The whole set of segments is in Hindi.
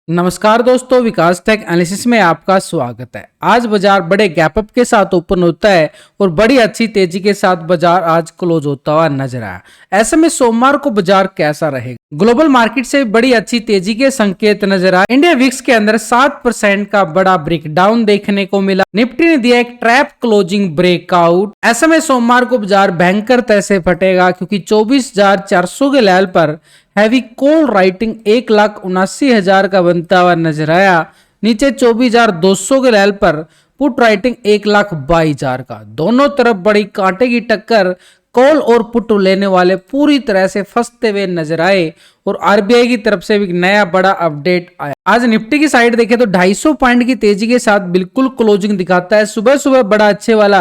नमस्कार दोस्तों, विकास टेक एनालिसिस में आपका स्वागत है। आज बाजार बड़े गैप अप के साथ ओपन होता है और बड़ी अच्छी तेजी के साथ बाजार आज क्लोज होता हुआ नजर आया। ऐसे में सोमवार को बाजार कैसा रहेगा? ग्लोबल मार्केट से बड़ी अच्छी तेजी के संकेत नजर आए। इंडिया विक्स के अंदर 7% का बड़ा ब्रेकडाउन देखने को मिला। निफ्टी ने दिया एक ट्रैप क्लोजिंग ब्रेकआउट। ऐसे में सोमवार को बाजार भयंकर तरह से फटेगा क्योंकि 24,400 के लेवल पर हैवी कॉल राइटिंग 1,79,000 का बनता हुआ नजर आया। नीचे 24,200 के लेवल पर पुट राइटिंग 1,22,000 का। दोनों तरफ बड़ी कांटे की टक्कर, कॉल और पुट लेने वाले पूरी तरह से फंसते हुए नजर आए और आरबीआई की तरफ से भी नया बड़ा अपडेट आया। आज निफ्टी की साइड देखें तो 250 पॉइंट की तेजी के साथ बिल्कुल क्लोजिंग दिखाता है। सुबह सुबह बड़ा अच्छे वाला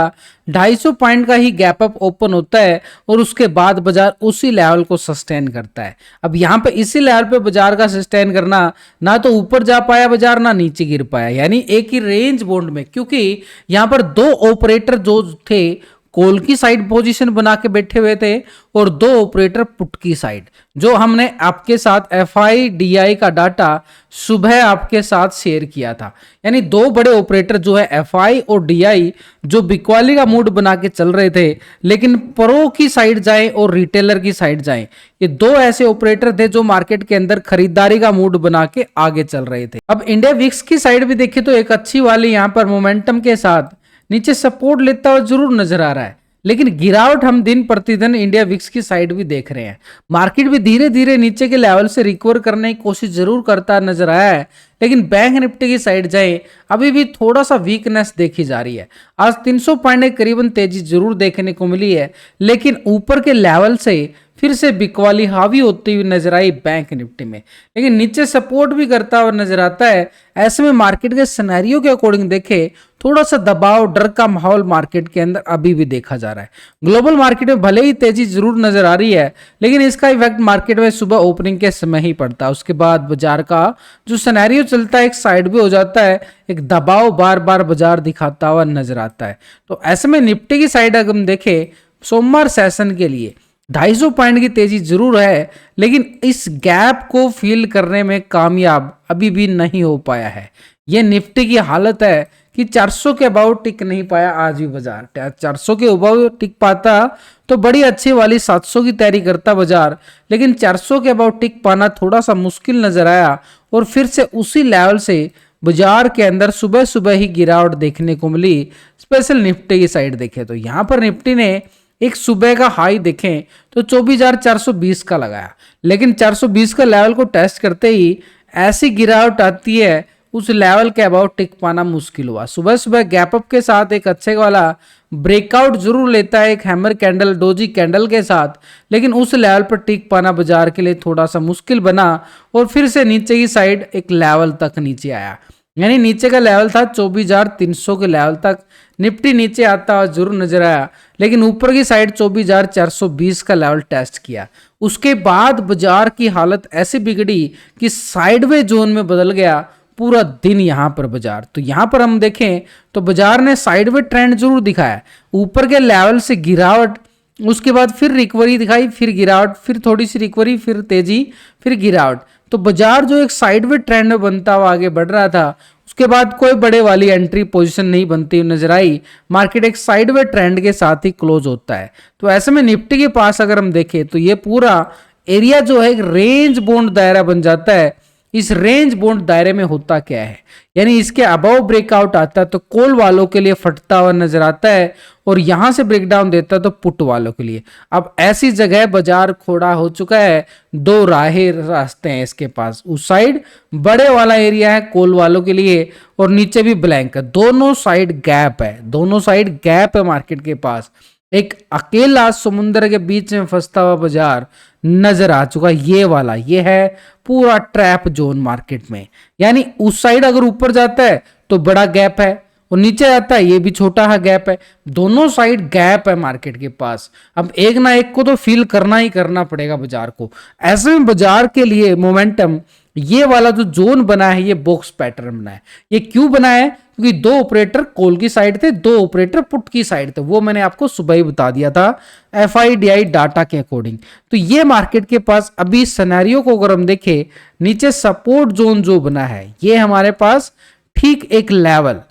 250 पॉइंट का ही गैप अप ओपन होता है और उसके बाद बाजार उसी लेवल को सस्टेन करता है। अब यहाँ पे इसी लेवल पे बाजार का सस्टेन करना, ना तो ऊपर जा पाया बाजार ना नीचे गिर पाया, यानी एक ही रेंज बॉन्ड में, क्योंकि यहाँ पर दो ऑपरेटर जो थे कॉल की साइड पोजीशन बना के बैठे हुए थे और दो ऑपरेटर पुट की साइड। जो हमने आपके साथ FIDI का डाटा सुबह आपके साथ शेयर किया था, यानी दो बड़े ऑपरेटर जो है FI और DI जो बिकवाली का मूड बना के चल रहे थे, लेकिन प्रो की साइड जाएं और रिटेलर की साइड जाएं, ये दो ऐसे ऑपरेटर थे जो मार्केट के अंदर खरीदारी का मूड बना के आगे चल रहे थे। अब इंडिया विक्स की साइड भी देखें तो एक अच्छी वाली यहाँ पर मोमेंटम के साथ नीचे सपोर्ट लेता हुआ जरूर नजर आ रहा है, लेकिन गिरावट हम दिन प्रतिदिन इंडिया विक्स की साइड भी देख रहे हैं। मार्केट भी धीरे धीरे नीचे के लेवल से रिकवर करने की कोशिश जरूर करता नजर आया है, लेकिन बैंक निफ्टी की साइड जाए अभी भी थोड़ा सा वीकनेस देखी जा रही है। आज 300 पॉइंट के करीबन तेजी जरूर देखने को मिली है, लेकिन ऊपर के लेवल से फिर से बिकवाली हावी होती हुई नजर आई बैंक निफ्टी में, लेकिन नीचे सपोर्ट भी करता हुआ नजर आता है। ऐसे में मार्केट के सिनेरियो के अकॉर्डिंग देखे थोड़ा सा दबाव, डर का माहौल मार्केट के अंदर अभी भी देखा जा रहा है। ग्लोबल मार्केट में भले ही तेजी जरूर नजर आ रही है, लेकिन इसका इफेक्ट मार्केट में सुबह ओपनिंग के समय ही पड़ता है। उसके बाद बाजार का जो सिनेरियो चलता है एक साइड भी हो जाता है, एक दबाव बार बार बाजार दिखाता हुआ नजर आता है। तो ऐसे में निफ्टी की साइड अगर हम देखें सोमवार सेशन के लिए 250 पॉइंट की तेजी जरूर है, लेकिन इस गैप को फिल करने में कामयाब अभी भी नहीं हो पाया है। यह निफ्टी की हालत है कि 400 के अबाउट टिक नहीं पाया आज भी बाजार। 400 के अबाउट टिक पाता तो बड़ी अच्छी वाली 700 की तैयारी करता बाजार, लेकिन 400 के अबाउट टिक पाना थोड़ा सा मुश्किल नजर आया और फिर से उसी लेवल से बाजार के अंदर सुबह सुबह ही गिरावट देखने को मिली। स्पेशल निफ्टी की साइड देखें तो यहाँ पर निफ्टी ने एक सुबह का हाई देखें तो 24,420 का लगाया, लेकिन 420 का लेवल को टेस्ट करते ही ऐसी गिरावट आती है उस लेवल के अबाउट टिक पाना मुश्किल हुआ। सुबह सुबह गैप अप के साथ एक अच्छे वाला ब्रेकआउट जरूर लेता है एक हैमर कैंडल, डोजी कैंडल के साथ, लेकिन उस लेवल पर टिक पाना बाजार के लिए थोड़ा सा मुश्किल बना और फिर से नीचे की साइड एक लेवल तक नीचे आया, यानी नीचे का लेवल था 24,300 के लेवल तक निफ्टी नीचे आता हुआ जरूर नजर आया, लेकिन ऊपर की साइड 24,420 का लेवल टेस्ट किया। उसके बाद बाजार की हालत ऐसी बिगड़ी कि साइडवे जोन में बदल गया पूरा दिन यहाँ पर बाजार। तो यहाँ पर हम देखें तो बाजार ने साइडवे ट्रेंड जरूर दिखाया, ऊपर के लेवल से गिरावट, उसके बाद फिर रिकवरी दिखाई, फिर गिरावट, फिर थोड़ी सी रिकवरी, फिर तेजी, फिर गिरावट। तो बाजार जो एक साइडवे ट्रेंड में बनता हुआ आगे बढ़ रहा था, उसके बाद कोई बड़े वाली एंट्री पोजीशन नहीं बनती नजर आई। मार्केट एक साइडवे ट्रेंड के साथ ही क्लोज होता है। तो ऐसे में निफ्टी के पास अगर हम देखें तो ये पूरा एरिया जो है एक रेंज बाउंड दायरा बन जाता है। इस रेंज बाउंड दायरे में होता क्या है, यानी इसके अबव ब्रेकआउट आता है तो कॉल वालों के लिए फटता हुआ नजर आता है और यहां से ब्रेकडाउन देता है तो पुट वालों के लिए। अब ऐसी जगह बाजार खोड़ा हो चुका है, दो रास्ते हैं इसके पास। उस साइड बड़े वाला एरिया है कॉल वालों के लिए और नीचे भी ब्लैंक है, दोनों साइड गैप है, दोनों साइड गैप है मार्केट के पास। एक अकेला समुद्र के बीच में फंसता हुआ बाजार नजर आ चुका। ये वाला ये है पूरा ट्रैप जोन मार्केट में, यानी उस साइड अगर ऊपर जाता है तो बड़ा गैप है और नीचे जाता है ये भी छोटा सा गैप है, दोनों साइड गैप है मार्केट के पास। अब एक ना एक को तो फील करना ही करना पड़ेगा बाजार को। ऐसे में बाजार के लिए मोमेंटम ये वाला जो जोन बना है ये बॉक्स पैटर्न बना है। ये क्यों बना है? क्योंकि दो ऑपरेटर कॉल की साइड थे, दो ऑपरेटर पुट की साइड थे, वो मैंने आपको सुबह ही बता दिया था FIDI डाटा के अकॉर्डिंग। तो ये मार्केट के पास अभी सिनेरियो को अगर हम देखें, नीचे सपोर्ट जोन जो बना है ये हमारे पास ठीक एक लेवल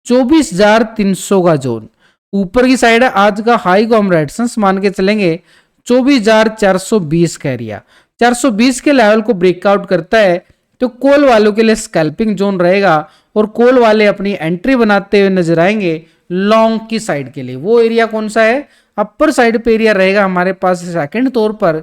24,300 का जोन, ऊपर की साइड है। आज का हाई को हम रेजिस्टेंस मान के चलेंगे 24,420 का एरिया। 420 के लेवल को ब्रेकआउट करता है तो कॉल वालों के लिए स्कैल्पिंग जोन रहेगा और कॉल वाले अपनी एंट्री बनाते हुए नजर आएंगे लॉन्ग की साइड के लिए। वो एरिया कौन सा है? अपर साइड पे एरिया रहेगा हमारे पास सेकंड तौर पर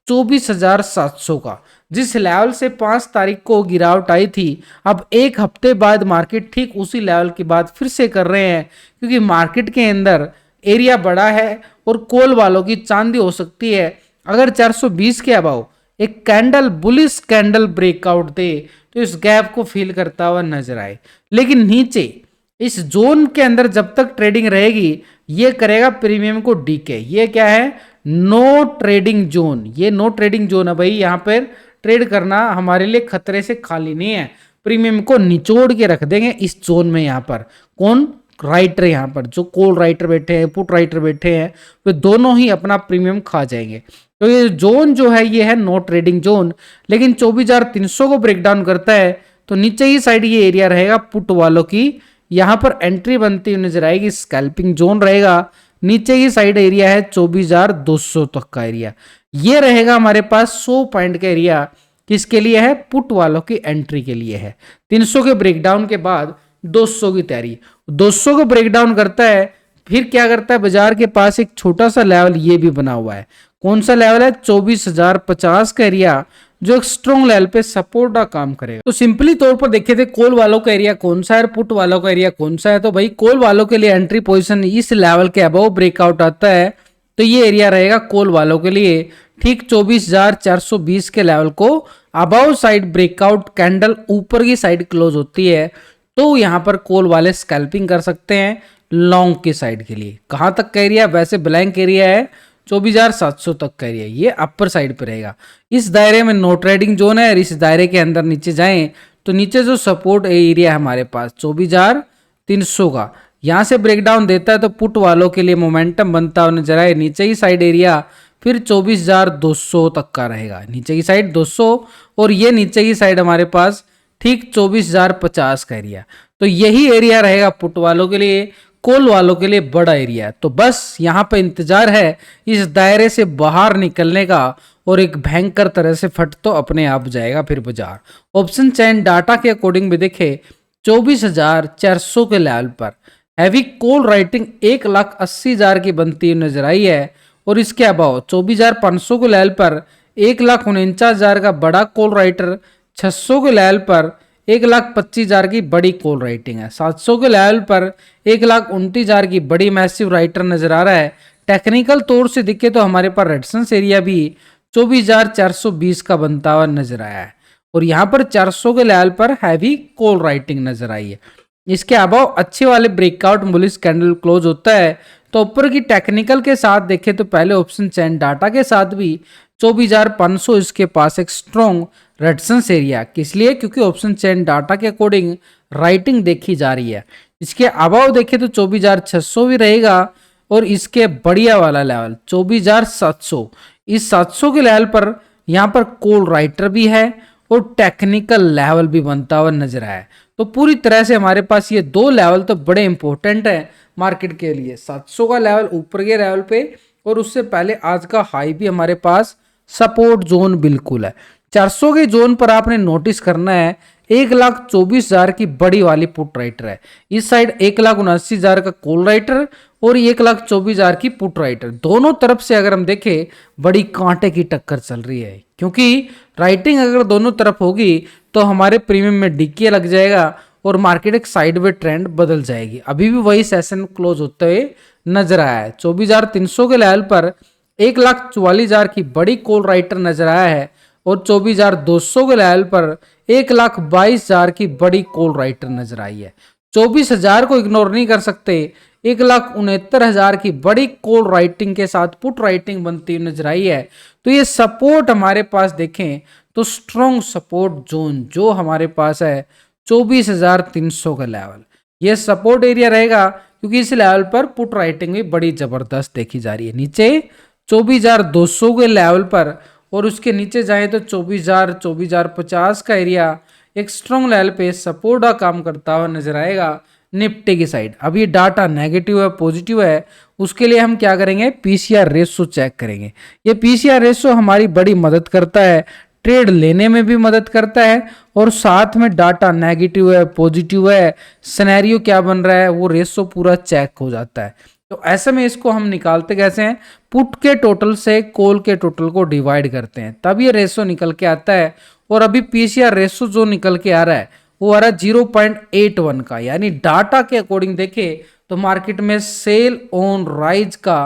24,700 का, जिस लेवल से 5 तारीख को गिरावट आई थी। अब एक हफ्ते बाद मार्केट ठीक उसी लेवल की बात फिर से कर रहे हैं, क्योंकि मार्केट के अंदर एरिया बड़ा है और कॉल वालों की चांदी हो सकती है। अगर 420 के अबाव एक कैंडल बुलिश कैंडल ब्रेकआउट दे तो इस गैप को फील करता हुआ नजर आए। लेकिन नीचे इस जोन के अंदर जब तक ट्रेडिंग रहेगी ये करेगा प्रीमियम को डीके। ये क्या है? No trading zone. ये नो ट्रेडिंग जोन है भाई, यहाँ पर ट्रेड करना हमारे लिए खतरे से खाली नहीं है। प्रीमियम को निचोड़ के रख देंगे इस जोन में। यहाँ पर कौन राइटर, यहाँ पर जो कॉल राइटर बैठे हैं, पुट राइटर बैठे हैं, वे दोनों ही अपना प्रीमियम खा जाएंगे। तो ये जोन जो है ये है नो ट्रेडिंग जोन। लेकिन 24,300 को ब्रेक डाउन करता है तो नीचे ही साइड ये एरिया रहेगा पुट वालों की, यहाँ पर एंट्री बनती हुई नजर आएगी, स्कैल्पिंग जोन रहेगा। नीचे की साइड एरिया है 24,200 तक का एरिया। ये रहेगा हमारे पास 100 पॉइंट का एरिया। किसके लिए है? पुट वालों की एंट्री के लिए है। 300 के ब्रेकडाउन के बाद 200 की तैयारी। 200 को ब्रेकडाउन करता है, फिर क्या करता है? बाजार के पास एक छोटा सा लेवल ये भी बना हुआ है। कौन सा लेवल है? 24,050 का एरिया, जो एक स्ट्रॉन्ग लेवल पे सपोर्ट का काम करेगा। तो सिंपली तौर पर देखे थे कॉल वालों का एरिया कौन सा है, पुट वालों का एरिया कौन सा है। तो भाई कॉल वालों के लिए एंट्री पोजीशन इस लेवल के अबव ब्रेकआउट आता है तो ये एरिया रहेगा कॉल वालों के लिए ठीक 24,420 के लेवल को अबव साइड ब्रेकआउट कैंडल ऊपर की साइड क्लोज होती है तो यहां पर कॉल वाले स्कैल्पिंग कर सकते हैं लॉन्ग की साइड के लिए। कहां तक का एरिया? वैसे ब्लैंक एरिया है 24,700 तक का एरिया, ये अपर साइड पे रहेगा। इस दायरे में नो ट्रेडिंग जोन है और इस दायरे के अंदर नीचे जाएं तो नीचे जो सपोर्ट एरिया है हमारे पास 24,300 का, यहां से ब्रेकडाउन देता है तो पुट वालों के लिए मोमेंटम बनता हुआ नजर आए। नीचे ही साइड एरिया फिर 24,200 तक का रहेगा, नीचे की साइड 200 और ये नीचे की साइड हमारे पास ठीक 24,050 का एरिया। तो यही एरिया रहेगा पुट वालों के लिए, कॉल वालों के लिए बड़ा एरिया है। तो बस यहाँ पे इंतजार है इस दायरे से बाहर निकलने का और एक भयंकर तरह से फट तो अपने आप जाएगा फिर बाजार। ऑप्शन चैन डाटा के अकॉर्डिंग भी देखे 24,400 के लेवल पर हैवी कॉल राइटिंग 1,80,000 की बनती हुई नजर आई है और इसके अभाव 24,500 के लेवल पर 1,49,000 का बड़ा कॉल राइटर, 600 के लेवल पर 1,25,000 की बड़ी कॉल राइटिंग है, 700 के लेवल पर 1,29,000 की बड़ी मैसिव राइटर नजर आ रहा है। टेक्निकल तौर से दिखे तो हमारे पास रेजिस्टेंस एरिया भी 24,420 का बनता हुआ नजर आया है और यहाँ पर 400 के लेवल पर हैवी कॉल राइटिंग नजर आई है। इसके अभाव अच्छे वाले ब्रेकआउट बुलिश कैंडल क्लोज होता है तो ऊपर की टेक्निकल के साथ देखें तो पहले ऑप्शन चैन डाटा के साथ भी 24,500 इसके पास एक स्ट्रॉन्ग रेजिस्टेंस एरिया। किस लिए? क्योंकि ऑप्शन चैन डाटा के अकॉर्डिंग राइटिंग देखी जा रही है। इसके अभाव देखें तो 24,600 भी रहेगा और इसके बढ़िया वाला लेवल 24,700, इस 700 के लेवल पर यहाँ पर कॉल राइटर भी है और टेक्निकल लेवल भी बनता हुआ नजर आया। तो पूरी तरह से हमारे पास ये दो लेवल तो बड़े इंपॉर्टेंट है मार्केट के लिए। 700 का लेवल ऊपर के लेवल पे और उससे पहले आज का हाई भी हमारे पास सपोर्ट जोन बिल्कुल है। 400 के जोन पर आपने नोटिस करना है 1,24,000 की बड़ी वाली पुट राइटर है, इस साइड 1,79,000 का कॉल राइटर और 1,24,000 की पुट राइटर। दोनों तरफ से अगर हम देखें बड़ी कांटे की टक्कर चल रही है, क्योंकि राइटिंग अगर दोनों तरफ होगी तो हमारे प्रीमियम में डिक्की लग जाएगा और मार्केट एक साइडवे ट्रेंड बदल जाएगी। अभी भी वही सेशन क्लोज होते हुए नजर आया है। 24,300 के लेवल पर 1,44,000 की बड़ी कॉल राइटर नजर आया है और 24,200 के लेवल पर 1,22,000 की बड़ी कॉल राइटर नजर आई है। 24,000 को इग्नोर नहीं कर सकते, 1,69,000 की बड़ी कॉल राइटिंग के साथ पुट राइटिंग बनती हुई नजर आई है। तो ये सपोर्ट हमारे पास देखें तो स्ट्रॉन्ग सपोर्ट जोन जो हमारे पास है 24,300 का लेवल, ये सपोर्ट एरिया रहेगा, क्योंकि इस लेवल पर पुट राइटिंग भी बड़ी जबरदस्त देखी जा रही है। नीचे 24,200 के लेवल पर और उसके नीचे जाए तो 24,50 का एरिया एक स्ट्रॉन्ग लेवल पे सपोर्ट का काम करता हुआ नजर आएगा निफ्टी की साइड। अब ये डाटा नेगेटिव है पॉजिटिव है, उसके लिए हम क्या करेंगे, पीसीआर रेशो चेक करेंगे। ये पीसीआर रेशो हमारी बड़ी मदद करता है, ट्रेड लेने में भी मदद करता है, और साथ में डाटा नेगेटिव है पॉजिटिव है, सिनेरियो क्या बन रहा है वो रेशो पूरा चेक हो जाता है। तो ऐसे में इसको हम निकालते कैसे हैं, पुट के टोटल से कॉल के टोटल को डिवाइड करते हैं, तब ये रेशो निकल के आता है। और अभी पीसीआर रेशो जो निकल के आ रहा है वो आ रहा है 0.81 का, यानी डाटा के अकॉर्डिंग देखे तो मार्केट में सेल ऑन राइज का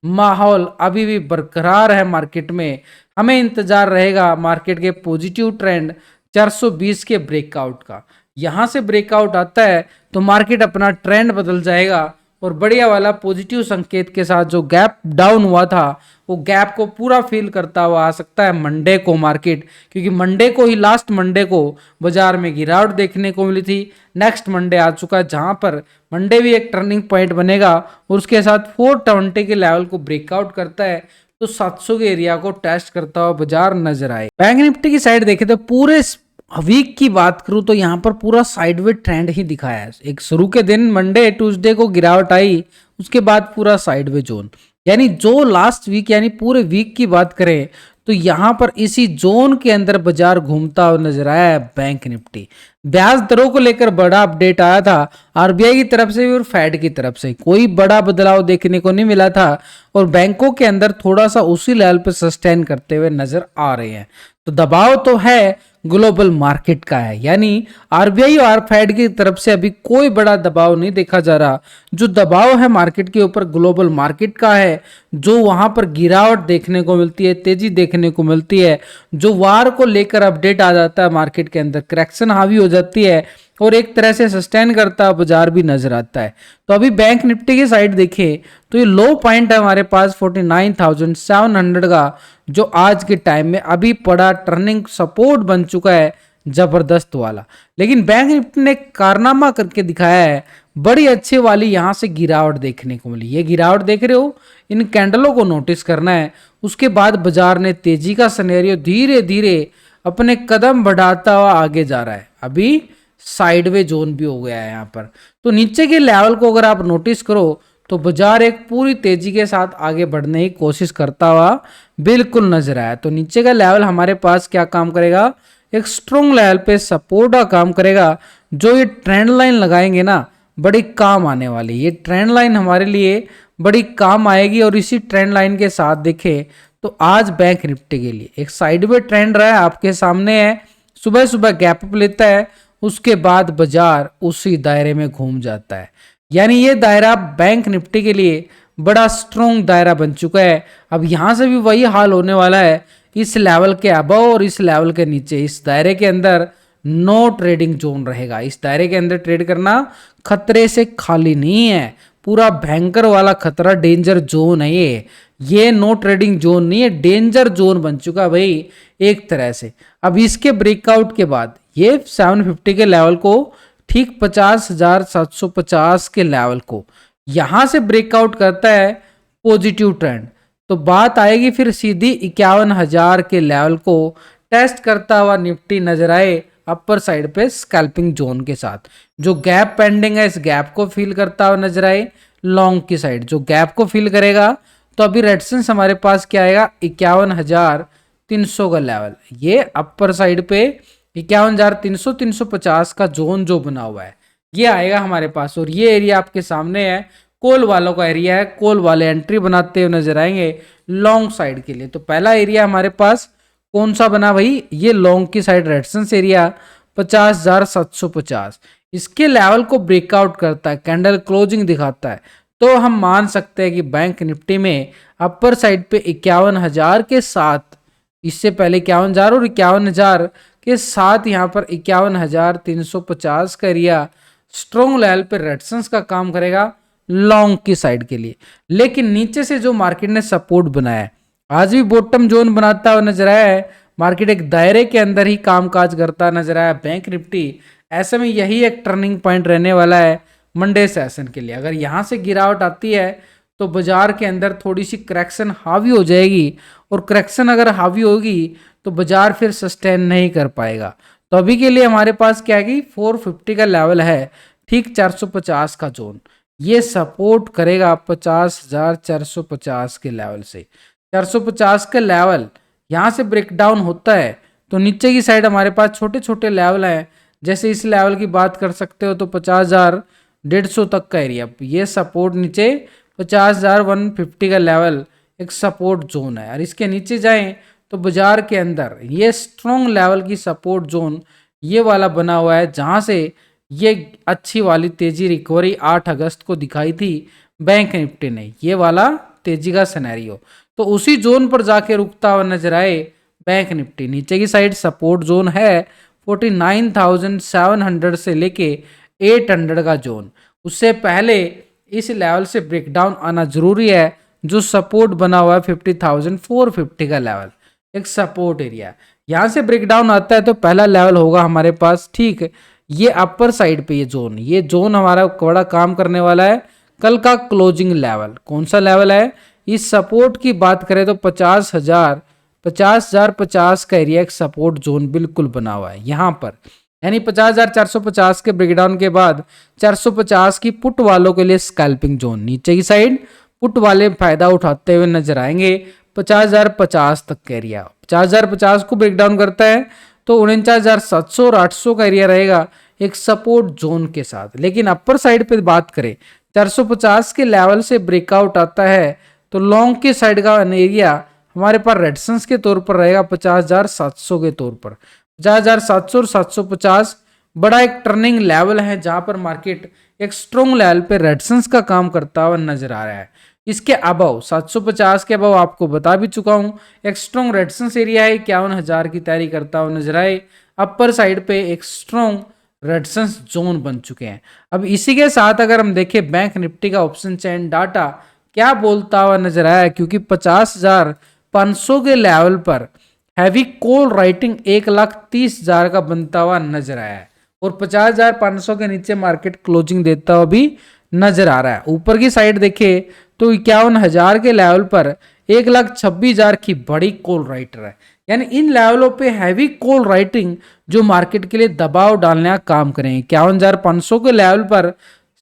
माहौल अभी भी बरकरार है। मार्केट में हमें इंतजार रहेगा मार्केट के पॉजिटिव ट्रेंड 420 के ब्रेकआउट का। यहां से ब्रेकआउट आता है तो मार्केट अपना ट्रेंड बदल जाएगा और बढ़िया वाला पॉजिटिव संकेत के साथ जो गैप डाउन हुआ था वो गैप को पूरा फील करता हुआ आ सकता है मंडे को मार्केट, क्योंकि मंडे को ही लास्ट मंडे को बाजार में गिरावट देखने को मिली थी। नेक्स्ट मंडे आ चुका है जहां पर मंडे भी एक टर्निंग पॉइंट बनेगा और उसके साथ 420 के लेवल को ब्रेकआउट करता है तो 700 के एरिया को टेस्ट करता हुआ बाजार नजर आए। बैंक निफ्टी की साइड देखे तो पूरे वीक की बात करूं तो यहां पर पूरा साइडवेज ट्रेंड ही दिखाया है। एक शुरू के दिन मंडे ट्यूसडे को गिरावट आई, उसके बाद पूरा साइडवेज जोन, यानी जो लास्ट वीक यानी पूरे वीक की बात करें तो यहां पर इसी जोन के अंदर बाजार घूमता हुआ नजर आया है बैंक निफ्टी। ब्याज दरों को लेकर बड़ा अपडेट आया था आरबीआई की तरफ से भी और फेड की तरफ से, कोई बड़ा बदलाव देखने को नहीं मिला था और बैंकों के अंदर थोड़ा सा उसी लेवल पर सस्टेन करते हुए नजर आ रहे हैं। तो दबाव तो है ग्लोबल मार्केट का है, यानी आरबीआई और फेड की तरफ से अभी कोई बड़ा दबाव नहीं देखा जा रहा। जो दबाव है मार्केट के ऊपर ग्लोबल मार्केट का है, जो वहां पर गिरावट देखने को मिलती है, तेजी देखने को मिलती है, जो वार को लेकर अपडेट आ जाता है मार्केट के अंदर, करेक्शन हावी हो जाती है और एक तरह से सस्टेन करता बाजार भी नजर आता है। तो अभी बैंक निफ्टी की साइड देखें तो ये लो पॉइंट है हमारे पास 49,700 का, जो आज के टाइम में अभी बड़ा टर्निंग सपोर्ट बन चुका है जबरदस्त वाला। लेकिन बैंक निफ्टी ने कारनामा करके दिखाया है, बड़ी अच्छी वाली यहां से गिरावट देखने को मिली। ये गिरावट देख रहे हो, इन कैंडलों को नोटिस करना है। उसके बाद बाजार ने तेजी का सिनेरियो धीरे धीरे अपने कदम बढ़ाता हुआ आगे जा रहा है। अभी साइडवे जोन भी हो गया है यहाँ पर। तो नीचे के लेवल को अगर आप नोटिस करो तो बाजार एक पूरी तेजी के साथ आगे बढ़ने की कोशिश करता हुआ बिल्कुल नजर आया। तो नीचे का लेवल हमारे पास क्या काम करेगा, एक स्ट्रॉन्ग लेवल पे सपोर्ट का काम करेगा। जो ये ट्रेंड लाइन लगाएंगे ना बड़ी काम आने वाली, ये ट्रेंड लाइन हमारे लिए बड़ी काम आएगी। और इसी ट्रेंड लाइन के साथ देखें तो आज बैंक निफ्टी के लिए एक साइडवे ट्रेंड रहा है, आपके सामने है। सुबह सुबह गैप अप लेता है, उसके बाद बाजार उसी दायरे में घूम जाता है, यानी ये दायरा बैंक निफ्टी के लिए बड़ा स्ट्रॉन्ग दायरा बन चुका है। अब यहां से भी वही हाल होने वाला है, इस लेवल के अबव और इस लेवल के नीचे, इस दायरे के अंदर नो ट्रेडिंग जोन रहेगा। इस दायरे के अंदर ट्रेड करना खतरे से खाली नहीं है, पूरा भयंकर वाला खतरा, डेंजर जोन है ये नो ट्रेडिंग जोन नहीं है, डेंजर जोन बन चुका भाई एक तरह से। अब इसके ब्रेकआउट के बाद ये 750 के लेवल को ठीक 50,750 के लेवल को यहां से ब्रेकआउट करता है पॉजिटिव ट्रेंड, तो बात आएगी फिर सीधी 51,000 के लेवल को टेस्ट करता हुआ निफ्टी नजर आए अपर साइड पे स्कैल्पिंग जोन के साथ। जो गैप पेंडिंग है इस गैप को फिल करता हुआ नजर आए लॉन्ग की साइड, जो गैप को फिल करेगा तो अभी रेजिस्टेंस हमारे पास क्या आएगा 51,300 का लेवल। ये अपर साइड पे 51,300 350 का जोन जो बना हुआ है ये आएगा हमारे पास। और ये एरिया आपके सामने है, कॉल वालों का एरिया है, कॉल वाले एंट्री बनाते हुए नजर आएंगे लॉन्ग साइड के लिए। तो पहला एरिया हमारे पास कौन सा बना भाई, ये लॉन्ग की साइड रेजिस्टेंस एरिया 50,750, इसके लेवल को ब्रेकआउट करता है, कैंडल क्लोजिंग दिखाता है, तो हम मान सकते हैं कि बैंक निफ्टी में अपर साइड पे 51,000 के साथ, इससे पहले 51,000 और 51,000 के साथ यहाँ पर 51,350 का एरिया स्ट्रॉन्ग लेवल पे रेजिस्टेंस का काम करेगा लॉन्ग की साइड के लिए। लेकिन नीचे से जो मार्केट ने सपोर्ट बनाया है, आज भी बॉटम जोन बनाता हुआ नजर आया है, मार्केट एक दायरे के अंदर ही कामकाज करता नजर आया बैंक निफ्टी। ऐसे में यही एक टर्निंग पॉइंट रहने वाला है मंडे सेशन के लिए। अगर यहाँ से गिरावट आती है तो बाजार के अंदर थोड़ी सी करेक्शन हावी हो जाएगी, और करेक्शन अगर हावी होगी तो बाजार फिर सस्टेन नहीं कर पाएगा। तो अभी के लिए हमारे पास क्या है कि 450 का लेवल है, ठीक 450 का जोन, ये सपोर्ट करेगा 50,450 के लेवल से। 450 का लेवल यहाँ से ब्रेकडाउन होता है तो नीचे की साइड हमारे पास छोटे छोटे लेवल हैं, जैसे इस लेवल की बात कर सकते हो तो 50,150 तक का एरिया, ये सपोर्ट नीचे 50,150 का लेवल एक सपोर्ट जोन है। और इसके नीचे जाएं तो बाजार के अंदर ये स्ट्रॉन्ग लेवल की सपोर्ट जोन ये वाला बना हुआ है, जहां से ये अच्छी वाली तेजी रिकवरी 8 अगस्त को दिखाई थी बैंक निफ्टी ने, ये वाला तेजी का सिनेरियो। तो उसी जोन पर जाके रुकता हुआ नजर आए बैंक निफ्टी। नीचे की साइड सपोर्ट जोन है 49,700 से लेके 800 का जोन। उससे पहले इस लेवल से ब्रेकडाउन आना जरूरी है, जो सपोर्ट बना हुआ है 50,450 का लेवल, एक सपोर्ट एरिया। यहां से ब्रेकडाउन आता है तो पहला लेवल होगा हमारे पास, ठीक, ये अपर साइड पे ये जोन हमारा बड़ा काम करने वाला है कल का क्लोजिंग लेवल। कौन सा लेवल है? इस सपोर्ट की बात करें तो 50,050 का एरिया एक सपोर्ट जोन बिल्कुल बना हुआ है यहाँ पर, यानी 50,450 के ब्रेकडाउन के बाद 450 की पुट वालों के लिए स्कैल्पिंग जोन। नीचे की साइड पुट वाले फायदा उठाते हुए नजर आएंगे 50,050 तक का एरिया। 50,050 को ब्रेकडाउन करता है तो 49,700 और 800 का एरिया रहेगा एक सपोर्ट जोन के साथ। लेकिन अपर साइड पे बात करें 450 के लेवल से ब्रेकआउट आता है तो लॉन्ग के साइड का एरिया हमारे पास रेजिस्टेंस के तौर पर रहेगा 50,700 के तौर पर। 50,700 और 750 बड़ा एक टर्निंग लेवल है, जहां पर मार्केट एक स्ट्रॉन्ग लेवल पे रेजिस्टेंस का काम करता हुआ नजर आ रहा है। इसके अबव 750 के अबव आपको बता भी चुका हूं, एक स्ट्रॉन्ग रेजिस्टेंस एरिया है 51,000 की तैयारी करता हुआ नजर आए। अपर साइड पे एक स्ट्रॉन्ग रेजिस्टेंस जोन बन चुके हैं। अब इसी के साथ अगर हम देखें बैंक निफ्टी का ऑप्शन चेन डाटा क्या बोलता हुआ नजर आया, क्योंकि 50,500 के लेवल पर हैवी कॉल राइटिंग 1,30,000 का बनता हुआ नजर आया है, और 50,500 के नीचे मार्केट क्लोजिंग देता हुआ भी नजर आ रहा है। ऊपर की साइड देखे तो 51,000 के लेवल पर 1,26,000 की बड़ी कॉल राइटर है, यानी इन लेवलों पे हैवी कॉल राइटिंग जो मार्केट के लिए दबाव डालने का काम करें। 51,500 के लेवल पर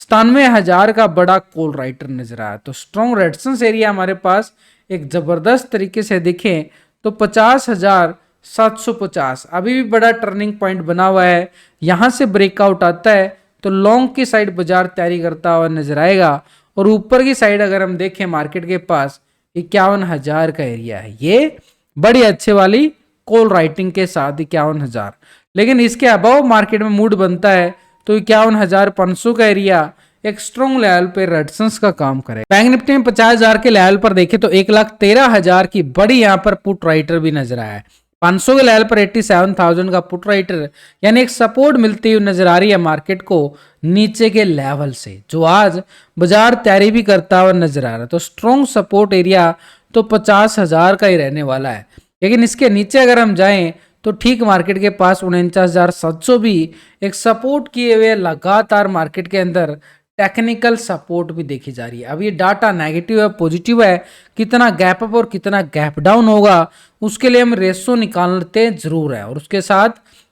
97,000 का बड़ा कॉल राइटर नजर आया। तो स्ट्रॉन्ग रेजिस्टेंस एरिया हमारे पास एक जबरदस्त तरीके से देखें तो 50,750 अभी भी बड़ा टर्निंग पॉइंट बना हुआ है। यहां से ब्रेकआउट आता है तो लॉन्ग की साइड बाजार तैयारी करता हुआ नजर आएगा, और ऊपर की साइड अगर हम देखें मार्केट के पास 51,000 का एरिया है, ये बड़ी अच्छे वाली कॉल राइटिंग के साथ 51,000। लेकिन इसके अबव मार्केट में मूड बनता है तो 51,500 का एरिया एक स्ट्रॉन्ग लेवल पे रेजिस्टेंस का काम करे। बैंक निफ्टी में 50,000 के लेवल पर देखे तो 1,13,000 की बड़ी यहाँ पर पुट राइटर भी नजर आया है। 500 के लेवल पर 87,000 का पुट राइटर, यानी एक सपोर्ट मिलती हुई नजर आ रही है मार्केट को नीचे के लेवल से, जो आज बाजार तैयारी भी करता हुआ नजर आ रहा है। तो स्ट्रॉन्ग सपोर्ट एरिया तो 50,000 का ही रहने वाला है। लेकिन इसके नीचे अगर हम जाएं तो ठीक मार्केट के पास 49,700 भी एक सपोर्ट किए हुए लगातार मार्केट के अंदर टेक्निकल सपोर्ट भी देखी जा रही है। अब ये डाटा नेगेटिव है पॉजिटिव है, कितना गैप अप और कितना गैप डाउन होगा उसके लिए हम रेशो निकालते जरूर है, और उसके साथ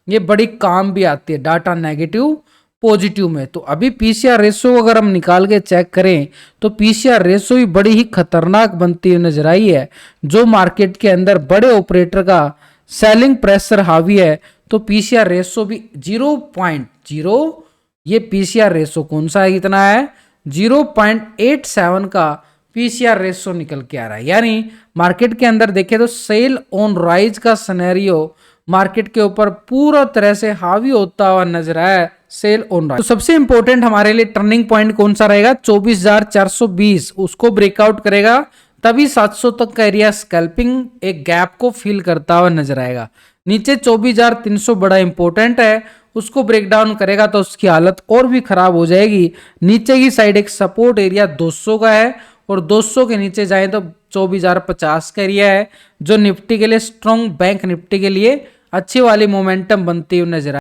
ये बड़ी काम भी आती है डाटा नेगेटिव पॉजिटिव में। तो अभी पीसीआर रेशो अगर हम निकाल के चेक करें तो पीसीआर रेशो भी बड़ी ही खतरनाक बनती हुई नजर आई है, जो मार्केट के अंदर बड़े ऑपरेटर का सेलिंग प्रेशर हावी है। तो पीसीआर रेशो भी 0.0, ये पीसीआर रेशो कौन सा है, कितना है 0.87 का पीसीआर रेशो निकल के आ रहा है। यानी मार्केट के अंदर देखें तो सेल ऑन राइज का सिनेरियो मार्केट के ऊपर पूरा तरह से हावी होता हुआ नजर आया है, सेल ऑन राइज। तो सबसे इंपॉर्टेंट हमारे लिए टर्निंग पॉइंट कौन सा रहेगा, 24,420, उसको ब्रेकआउट करेगा तभी 700 तक का एरिया स्कैल्पिंग एक गैप को फिल करता हुआ नजर आएगा। नीचे 24,300 बड़ा इंपॉर्टेंट है, उसको ब्रेक डाउन करेगा तो उसकी हालत और भी खराब हो जाएगी। नीचे की साइड एक सपोर्ट एरिया 200 का है, और 200 के नीचे जाए तो 24,050 का एरिया है जो निफ्टी के लिए स्ट्रॉन्ग, बैंक निफ्टी के लिए अच्छी वाली मोमेंटम बनती हुई नजर